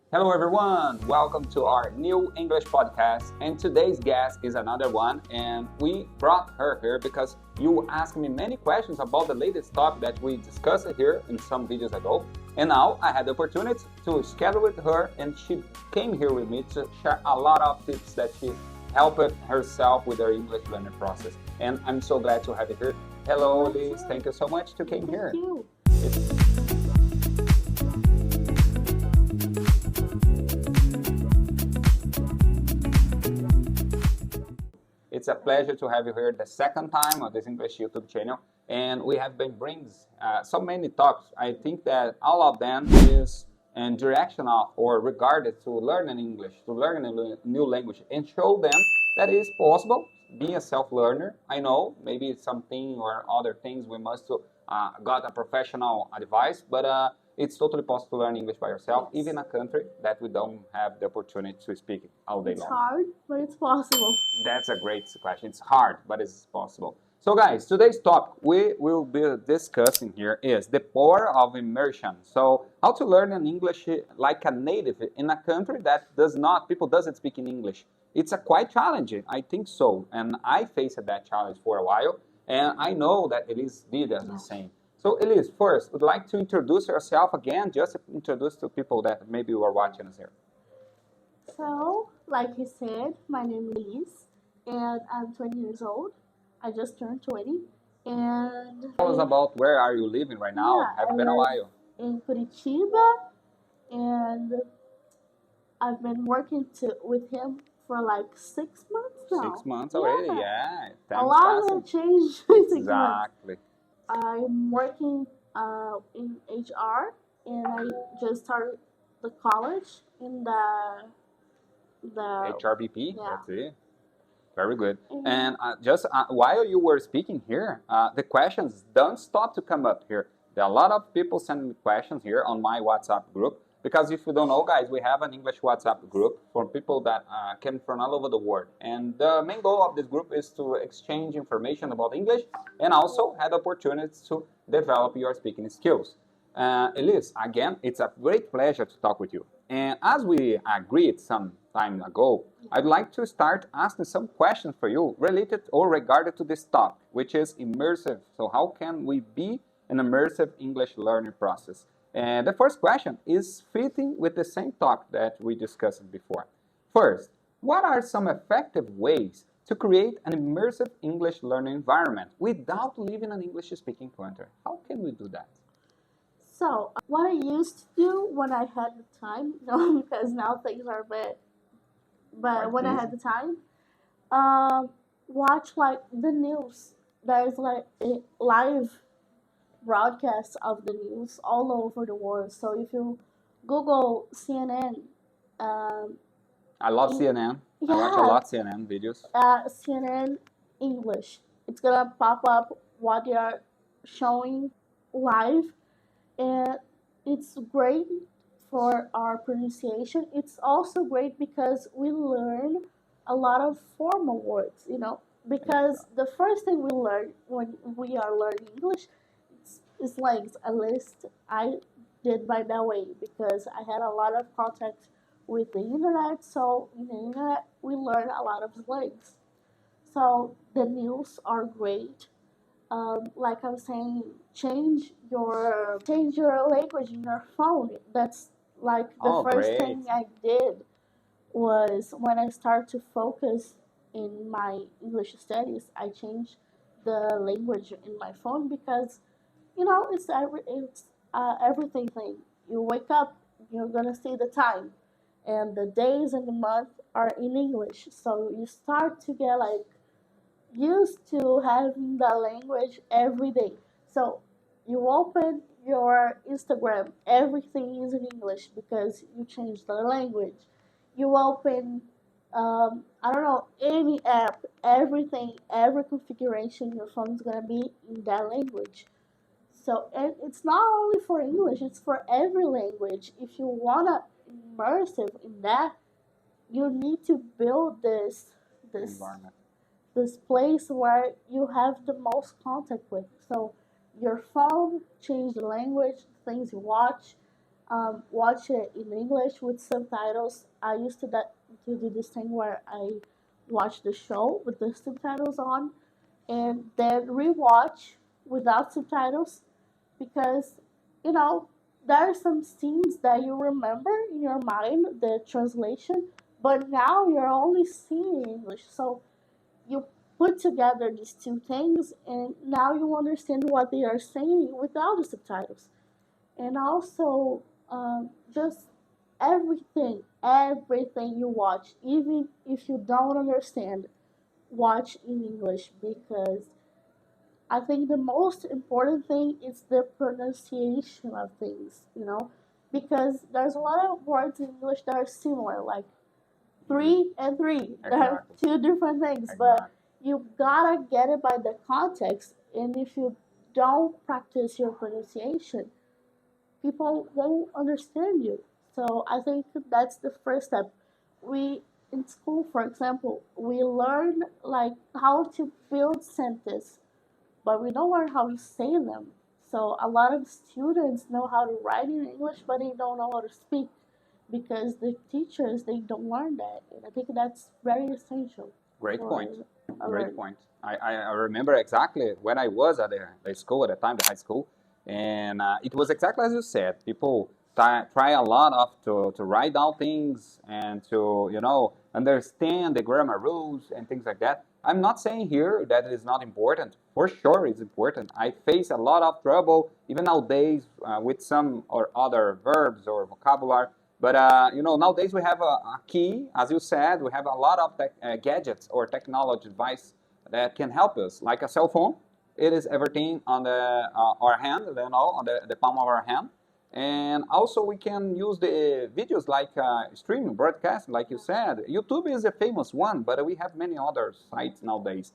Hello everyone, welcome to our new English podcast, and today's guest is another one, and we brought her here because you asked me many questions about the latest topic that we discussed here in some videos ago, and now I had the opportunity to schedule with her, and she came here with me to share a lot of tips that she helped herself with her English learning process, and I'm so glad to have you here. Hello Liz, thank you so much to came here. Thank you. It's a pleasure to have you here the second time on this English YouTube channel, and we have been bringing so many topics. I think that all of them is in direction of or regarded to learning English, to learn a new language, and show them that it is possible being a self-learner. I know maybe it's something or other things we must got a professional advice, but it's totally possible to learn English by yourself, Yes. even in a country that we don't have the opportunity to speak it all day It's long. hard, but it's possible. That's a great question. It's hard, but it's possible. So guys, today's topic we will be discussing here is the power of immersion. So how to learn an English like a native in a country that people doesn't speak in English. It's a quite challenging, I think so. And I faced that challenge for a while, and I know that Elise did the same. So Elise, first, would like to introduce yourself again, just to introduce to people that maybe were watching us here. So, like you said, my name is Elise, and I'm 20 years old. I just turned 20, and Tell us about where are you living right now? Yeah, Have I been a live while. in Curitiba, and I've been working with him for like 6 months now. 6 months already, Yeah. yeah. A Time's lot passing. will change in 6 months. Exactly. I'm working in HR, and I just started the college in the HRBP, yeah. that's it. Very good. Mhm. And just while you were speaking here, the questions don't stop to come up here. There are a lot of people sending me questions here on my WhatsApp group. Because if you don't know, guys, we have an English WhatsApp group for people that came from all over the world. And the main goal of this group is to exchange information about English and also have opportunities to develop your speaking skills. Elise, again, it's a great pleasure to talk with you. And as we agreed some time ago, I'd like to start asking some questions for you related or regarded to this topic, which is immersive. So how can we be an immersive English learning process? And the first question is fitting with the same talk that we discussed before. First, what are some effective ways to create an immersive English learning environment without leaving an English-speaking country? How can we do that? So, what I used to do when I had the time, because now things are bad, but Quite when I busy. had the time, watch like the news. There's like a live broadcast of the news all over the world. So if you Google CNN, I love in- CNN. I watch a yeah, lot CNN videos. CNN English, it's gonna pop up what they are showing live, and it's great for our pronunciation. It's also great because we learn a lot of formal words, because the first thing we learn when we are learning English is slangs. At least I did by that way because I had a lot of contact with the internet. So in the internet, we learn a lot of slangs. So the news are great. Like I was saying, change your language in your phone. That's like the Oh, first great. thing I did was when I started to focus in my English studies. I changed the language in my phone because it's everything thing. You wake up, you're gonna see the time, and the days and the month are in English. So you start to get like used to having the language every day. So you open your Instagram, everything is in English because you changed the language. You open, I don't know, any app, everything, every configuration, your phone's gonna be in that language. So, and it's not only for English, it's for every language. If you wanna immersive in that, you need to build this Environment. this place where you have the most contact with. So your phone, change the language, things you watch, watch it in English with subtitles. I used to do this thing where I watch the show with the subtitles on, and then rewatch without subtitles because you know there are some scenes that you remember in your mind the translation, but now you're only seeing English. So you put together these two things, and now you understand what they are saying without the subtitles. And also, just everything you watch, even if you don't understand, watch in English because I think the most important thing is the pronunciation of things, because there's a lot of words in English that are similar, like three and three. They're Exactly. two different things, but you gotta get it by the context. And if you don't practice your pronunciation, people won't understand you. So I think that's the first step. We in school, for example, we learn like how to build sentences, but we don't learn how to say them. So a lot of students know how to write in English, but they don't know how to speak because the teachers they don't learn that. And I think that's very essential. Great for point. a Great learning. point. I remember exactly when I was at the school at the time, the high school, and it was exactly as you said. People try a lot of to write down things and to understand the grammar rules and things like that. I'm not saying here that it is not important. For sure, it's important. I face a lot of trouble even nowadays with some or other verbs or vocabulary. But nowadays we have a key, as you said, we have a lot of gadgets or technology device that can help us, like a cell phone. It is everything on our hand, on the palm of our hand. And also we can use the videos like streaming, broadcast, like you said. YouTube is a famous one, but we have many other sites nowadays.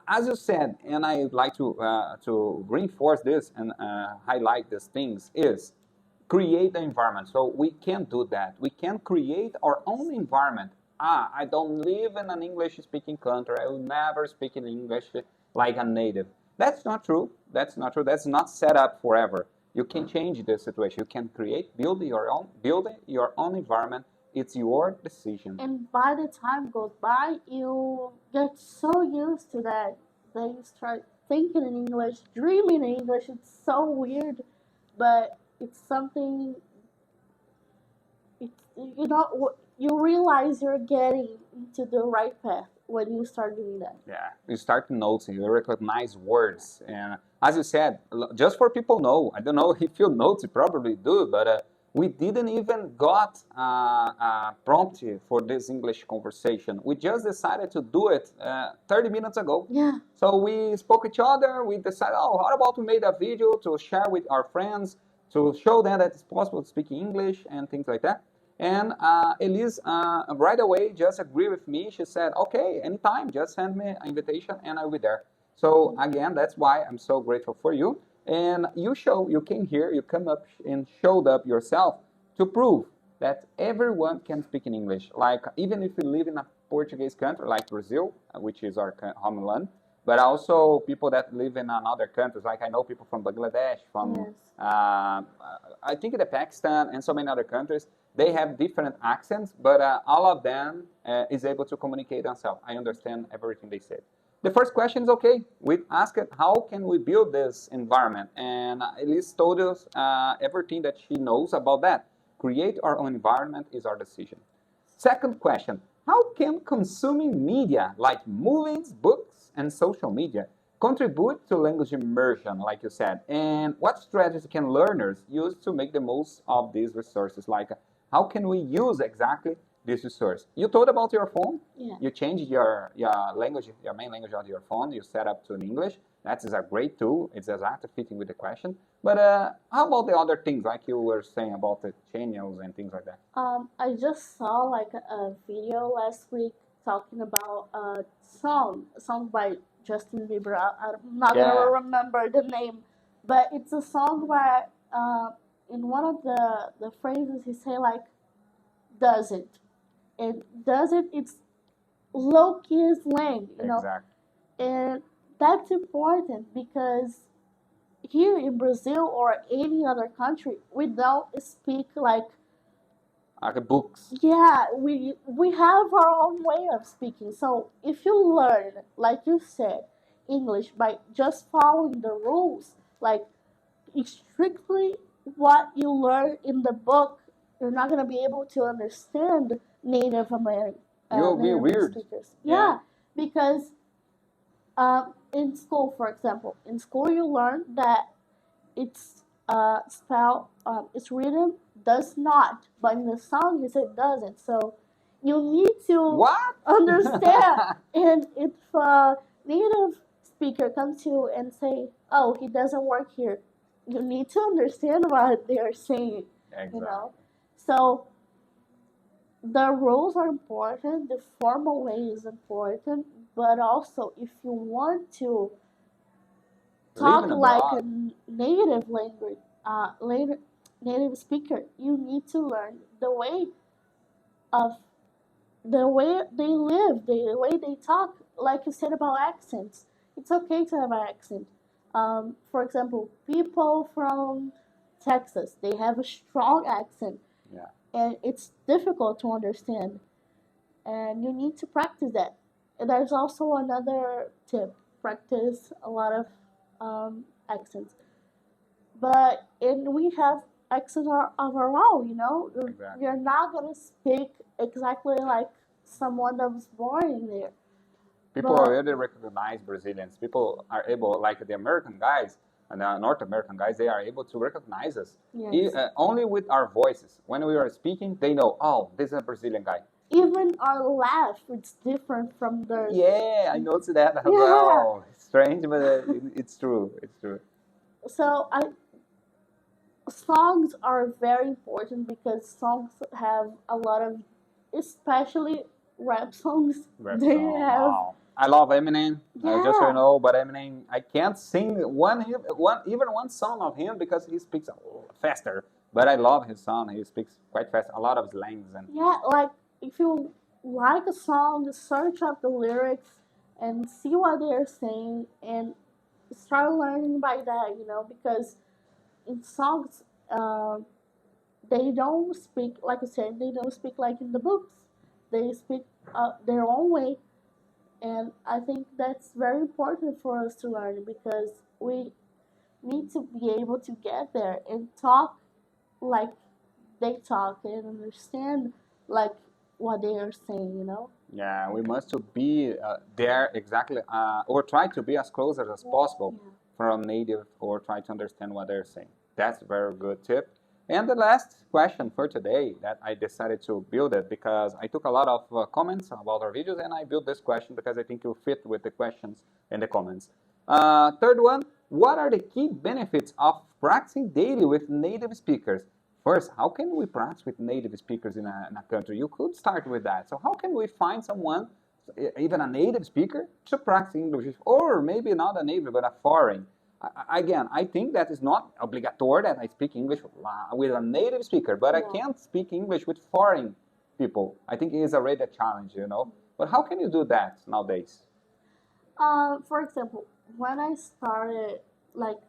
As you said, and I'd like to reinforce this and highlight these things, is create the environment. So we can do that. We can create our own environment. I don't live in an English-speaking country. I will never speak in English like a native. That's not true. That's not true. That's not set up forever. You can change the situation. You can build your own environment. It's your decision. And by the time goes by, you get so used to that you start thinking in English, dreaming in English. It's so weird, but it's something. It's you realize you're getting into the right path when you start doing that. Yeah, you start noticing, you recognize words, and as you said, just for people know, I don't know if you notice, you probably do, but we didn't even got a prompt for this English conversation. We just decided to do it 30 minutes ago. Yeah. So we spoke each other. We decided, oh, how about we made a video to share with our friends to show them that it's possible to speak English and things like that. And Elise right away just agreed with me. She said, okay, anytime, just send me an invitation and I'll be there. So again, that's why I'm so grateful for you. And you came here, you come up and showed up yourself to prove that everyone can speak in English. Like even if you live in a Portuguese country like Brazil, which is our homeland, but also people that live in another countries. Like I know people from Bangladesh, from Yes. I think the Pakistan and so many other countries. They have different accents, but all of them is able to communicate themselves. I understand everything they said. The first question is okay. We asked how can we build this environment, and Elise told us everything that she knows about that. Create our own environment is our decision. Second question, how can consuming media like movies, books, and social media contribute to language immersion, like you said? And what strategies can learners use to make the most of these resources? Like, how can we use exactly this resource? You told about your phone. Yeah. You changed your language, your main language of your phone. You set up to an English. That is a great tool. It's exactly fitting with the question. But how about the other things, like you were saying about the channels and things like that? I just saw like a video last week talking about a song by Justin Bieber. I'm not Yeah. gonna remember the name, but it's a song where in one of the phrases he say like, "Does it?" And "does it?" It's low key slang, Exactly. and that's important because here in Brazil or any other country, we don't speak like, Books. yeah, we have our own way of speaking. So if you learn, like you said, English by just following the rules, like strictly what you learn in the book, you're not gonna be able to understand You'll be Native weird. speakers. Yeah. Yeah, because in school, for example, in school you learn that it's it's written does not, but in the song you said doesn't. So you need to What? understand. And if a native speaker comes to you and say, "Oh, he doesn't work here," you need to understand what they are saying. Exactly. You know, so the rules are important. The formal way is important, but also if you want to talk Living like abroad. a native language, native speaker, you need to learn of the way they live, the way they talk. Like you said about accents, it's okay to have an accent. For example, people from Texas, they have a strong accent, Yeah. and it's difficult to understand. And you need to practice that. And there's also another tip: practice a lot of accents. But and we have accents of our own, you know. Exactly. You're not gonna speak exactly like someone that was born in there. People But already recognize Brazilians. People are able, like the American guys and the North American guys, they are able to recognize us yes, only with our voices. When we are speaking, they know, oh, this is a Brazilian guy. even our laugh it's different from theirs. Yeah, I noticed that as Yeah. well. It's strange, but it's true. It's true. So songs are very important because songs have a lot of, especially rap songs. Rap They song. have Wow. I love Eminem. Just so you yeah. know, but Eminem, I can't sing even one song of him because he speaks faster. But I love his song. He speaks quite fast. A lot of slangs and Yeah, like if you like a song, just search up the lyrics and see what they're saying and start learning by that, you know, because in songs, they don't speak, like I said, they don't speak like in the books. They speak their own way. And I think that's very important for us to learn because we need to be able to get there and talk like they talk and understand like what they are saying, you know? yeah, we must to be there exactly, or try to be as close as possible Yeah. from native, or try to understand what they're saying. That's a very good tip. And the last question for today that I decided to build it because I took a lot of comments about our videos and I built this question because I think you'll fit with the questions and the comments. Third one, what are the key benefits of practicing daily with native speakers? First, how can we practice with native speakers in a country? You could start with that. So how can we find someone, even a native speaker, to practice English, or maybe not a native, but a foreign? Again, I think that is not obligatory that I speak English with a native speaker, but I Yeah. can't speak English with foreign people. I think it is already a challenge, you know. But how can you do that nowadays? For example, when I started like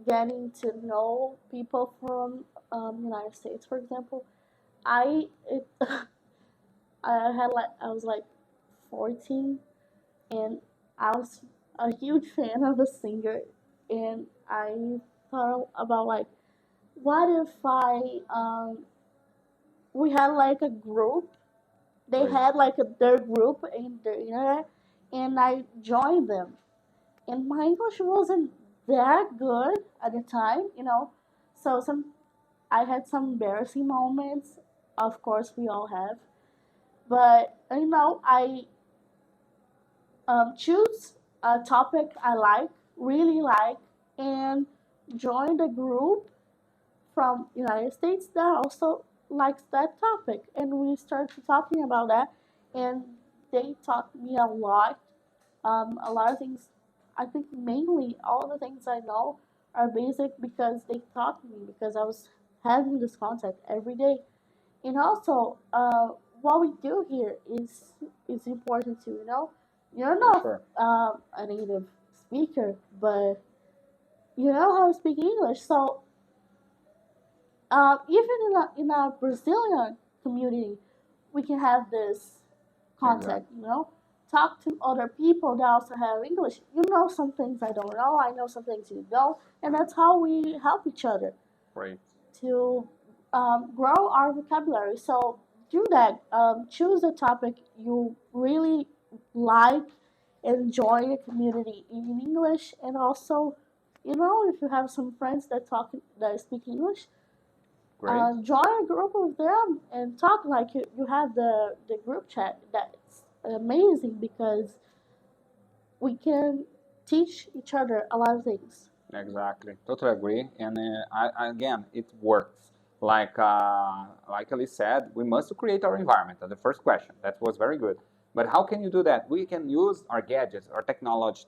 getting to know people from United States, for example, I it, I was like 14 and I was a huge fan of a singer and I thought about like what if we had like a group. They Right. had like their group in the internet and I joined them. And my English wasn't that good at the time, you know. So I had some embarrassing moments. Of course, we all have. But you know, I choose a topic I really like, and joined a group from United States that also likes that topic, and we started talking about that, and they taught me a lot of things. I think mainly all the things I know are basic because they taught me because I was having this contact every day, and also what we do here is important too. You know, you're For not sure. a native speaker, but you know how to speak English. So even in a Brazilian community, we can have this contact. Exactly. You know, talk to other people that also have English. You know some things I don't know. I know some things you don't, and that's how we help each other Great. to grow our vocabulary. So do that. Choose a topic you really like, enjoy a community in English, and also, you know, if you have some friends that speak English, Great. join a group of them and talk like you have the group chat. That's amazing because we can teach each other a lot of things. Exactly, totally agree. And again, it works. Like Elise said, we must create our environment. The first question that was very good. But how can you do that? We can use our gadgets, our technology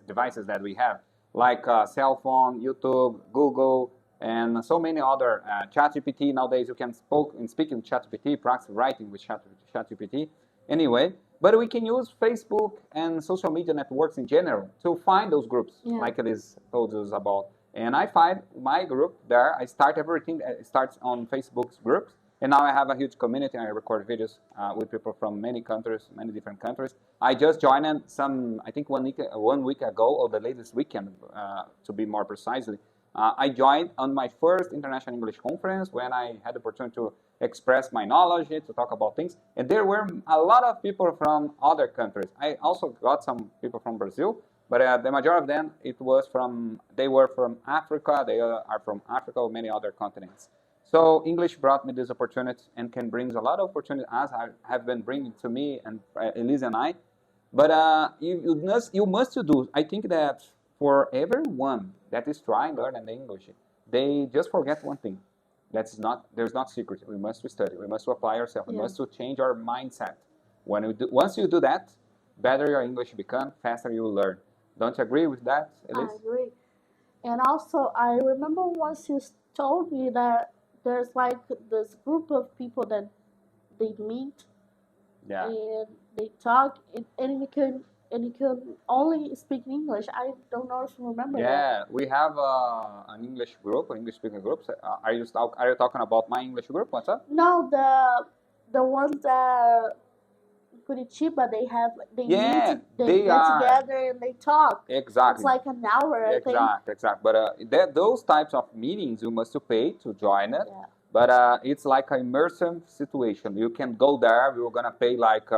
devices that we have, like cell phone, YouTube, Google, and so many other. ChatGPT nowadays, you can speak in ChatGPT, practice writing with ChatGPT. Anyway, but we can use Facebook and social media networks in general to find those groups, Yeah. like it is told us about. And I find my group there. I start everything. It starts on Facebook's groups, and now I have a huge community. I record videos with people from many countries, many different countries. I just joined some, I think 1 week ago, or the latest weekend, to be more precisely. I joined on my first international English conference when I had the opportunity to express my knowledge, to talk about things. And there were a lot of people from other countries. I also got some people from Brazil, but the majority of them, they were from Africa. They are from Africa or many other continents. So English brought me this opportunity and can bring a lot of opportunities, as I have been bringing to me and Elise and I. But you must do. I think that for everyone that is trying to learn English, they just forget one thing. There's not secret. We must study. We must apply ourselves. We Yeah. must change our mindset. Once you do that, better your English become, faster you will learn. Don't you agree with that, I Elise? agree. And also, I remember once you told me that there's like this group of people that they meet Yeah. and they talk, and you can only speak English. I don't know if you remember that. Yeah, we have an English group, an English speaking group. Are you talking about my English group? What's up? No, the ones that Curitiba they Yeah, meet, they they get are. together and they talk. It's Exactly. like an hour, I think. Exactly. But those types of meetings you must pay to join it. Yeah. But it's like an immersive situation. You can go there. We're gonna pay like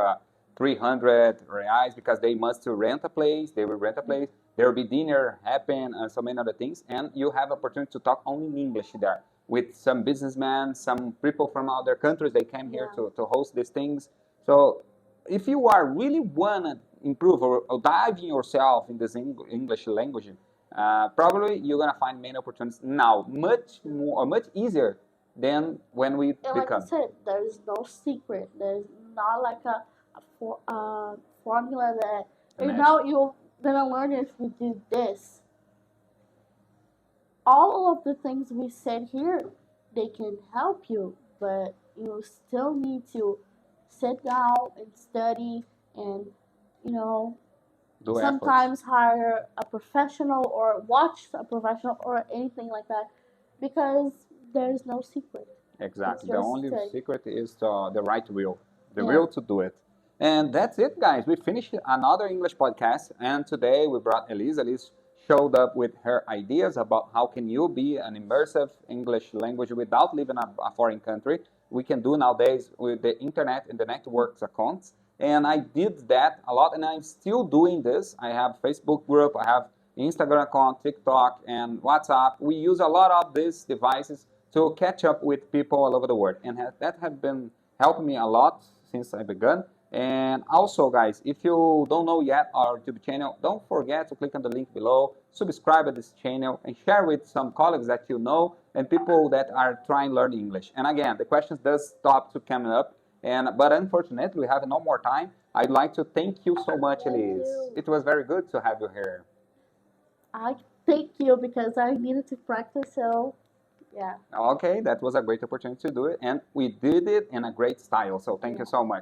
300 reais because they must rent a place. They will rent a place. There will be dinner happen and so many other things. And you have opportunity to talk only in English there with some businessmen, some people from other countries. They came here Yeah. to host these things. So if you are really wanna improve or dive in yourself in this English language, probably you're gonna find many opportunities now, much more, much easier than when we And like I become. said, there's no secret. There's not like formula that you know you're gonna learn if you do this. All of the things we said here, they can help you, but you still need to sit down and study and, you know, Do efforts. sometimes hire a professional or watch a professional or anything like that because there's no secret. Exactly. It's The just only study. secret is the right will, the Yeah. will to do it. And that's it, guys. We finished another English podcast, and today we brought Elise. Elise showed up with her ideas about how can you be an immersive English language without leaving a foreign country. We can do nowadays with the internet and the networks accounts. And I did that a lot, and I'm still doing this. I have Facebook group, I have Instagram account, TikTok, and WhatsApp. We use a lot of these devices to catch up with people all over the world, and that has been helping me a lot since I began. And also, guys, if you don't know yet our YouTube channel, don't forget to click on the link below, subscribe to this channel, and share with some colleagues that you know and people that are trying to learn English. And again, the questions does stop to coming up, but unfortunately, we have no more time. I'd like to thank you so much, Elise. you. It was very good to have you here. I thank you because I needed to practice, so yeah. Okay, that was a great opportunity to do it, and we did it in a great style. So thank you so much.